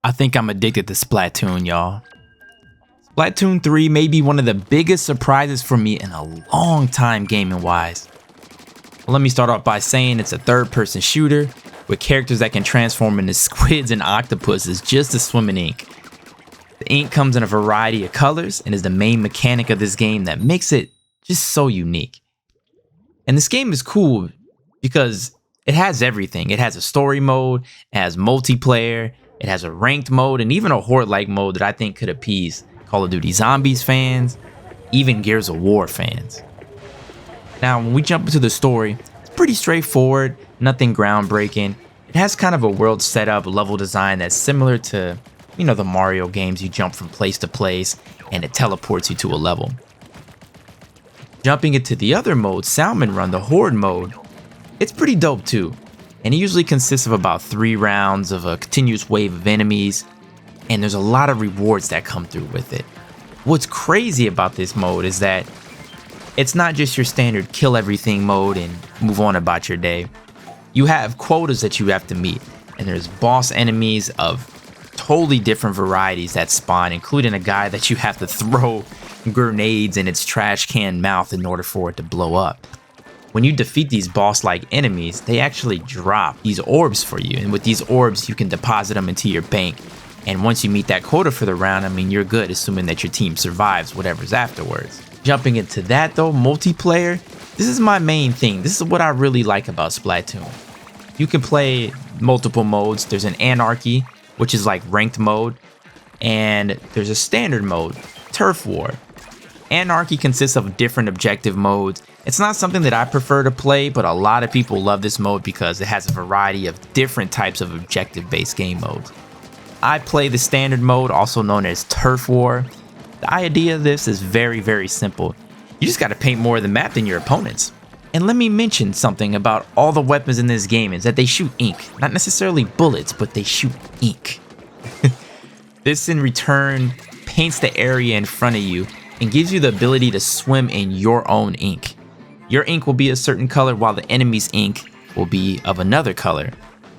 I think I'm addicted to Splatoon, y'all. Splatoon 3 may be one of the biggest surprises for me in a long time gaming wise. Well, let me start off by saying it's a third-person shooter with characters that can transform into squids and octopuses just to swim in ink. The ink comes in a variety of colors and is the main mechanic of this game that makes it just so unique. And this game is cool because it has everything. It has a story mode, it has multiplayer, it has a ranked mode, and even a horde-like mode that I think could appease Call of Duty Zombies fans, even Gears of War fans. Now, when we jump into the story, it's pretty straightforward, nothing groundbreaking. It has kind of a world setup, level design that's similar to, the Mario games. You jump from place to place, and it teleports you to a level. Jumping into the other mode, Salmon Run, the Horde mode, it's pretty dope too. And it usually consists of about 3 rounds of a continuous wave of enemies, and there's a lot of rewards that come through with it. What's crazy about this mode is that it's not just your standard kill everything mode and move on about your day. You have quotas that you have to meet, and there's boss enemies of totally different varieties that spawn, including a guy that you have to throw grenades in its trash can mouth in order for it to blow up. When you defeat these boss-like enemies, they actually drop these orbs for you, and with these orbs you can deposit them into your bank. And once you meet that quota for the round, you're good, assuming that your team survives whatever's afterwards. Jumping into that though, multiplayer, this is my main thing. This is what I really like about Splatoon. You can play multiple modes. There's an Anarchy, which is like ranked mode, and there's a standard mode, Turf War. Anarchy consists of different objective modes. It's not something that I prefer to play, but a lot of people love this mode because it has a variety of different types of objective-based game modes. I play the standard mode, also known as Turf War. The idea of this is very, very simple. You just gotta paint more of the map than your opponents. And let me mention something about all the weapons in this game is that they shoot ink. Not necessarily bullets, but they shoot ink. This in return paints the area in front of you and gives you the ability to swim in your own ink. Your ink will be a certain color while the enemy's ink will be of another color.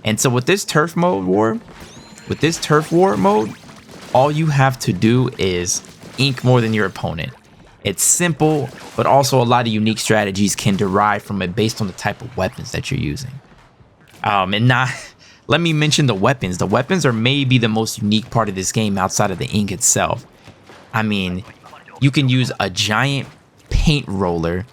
And so with this turf war mode, all you have to do is ink more than your opponent. It's simple, but also a lot of unique strategies can derive from it based on the type of weapons that you're using. Let me mention the weapons. The weapons are maybe the most unique part of this game outside of the ink itself. You can use a giant paint roller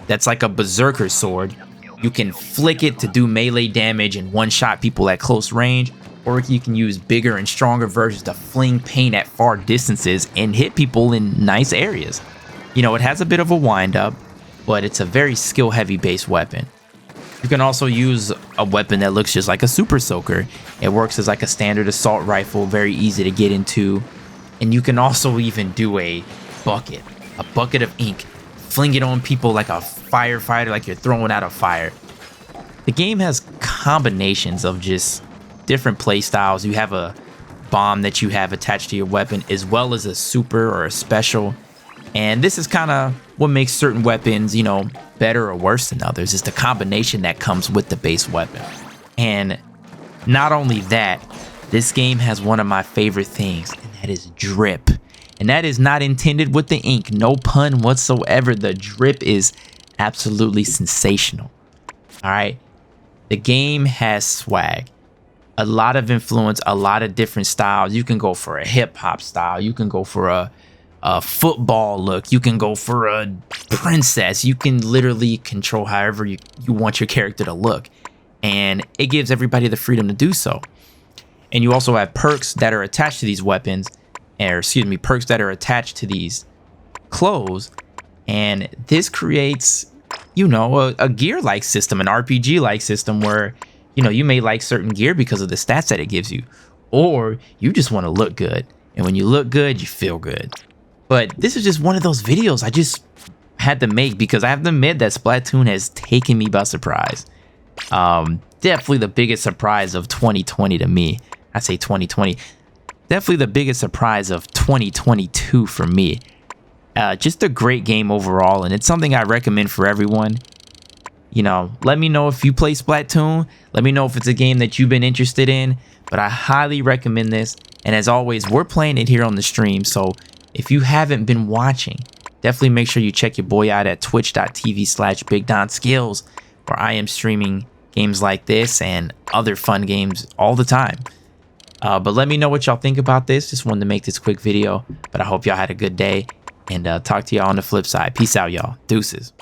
that's like a berserker sword. You can flick it to do melee damage and one-shot people at close range, or you can use bigger and stronger versions to fling paint at far distances and hit people in nice areas. It has a bit of a wind-up, but it's a very skill-heavy based weapon. You can also use a weapon that looks just like a super soaker. It works as like a standard assault rifle, very easy to get into. And you can also even do a bucket of ink, fling it on people like a firefighter, like you're throwing out a fire. The game has combinations of just different play styles. You have a bomb that you have attached to your weapon, as well as a super or a special. And this is kind of what makes certain weapons, better or worse than others, is the combination that comes with the base weapon. And not only that, this game has one of my favorite things, and that is drip. And that is not intended with the ink, no pun whatsoever. The drip is absolutely sensational. All right, the game has swag, a lot of influence, a lot of different styles. You can go for a hip hop style, you can go for a football look, you can go for a princess. You can literally control however you want your character to look, and it gives everybody the freedom to do so. And you also have perks that are attached to these weapons, perks that are attached to these clothes, and this creates a gear-like system, an RPG-like system where you may like certain gear because of the stats that it gives you, or you just want to look good, and when you look good you feel good. But this is just one of those videos I just had to make because I have to admit that Splatoon has taken me by surprise. Definitely the biggest surprise of 2020 to me. I say 2020. Definitely the biggest surprise of 2022 for me. Just a great game overall, and it's something I recommend for everyone. Let me know if you play Splatoon. Let me know if it's a game that you've been interested in. But I highly recommend this. And as always, we're playing it here on the stream. So if you haven't been watching, definitely make sure you check your boy out at twitch.tv/BigDonSkillz, where I am streaming games like this and other fun games all the time. But let me know what y'all think about this. Just wanted to make this quick video, but I hope y'all had a good day, and talk to y'all on the flip side. Peace out, y'all. Deuces.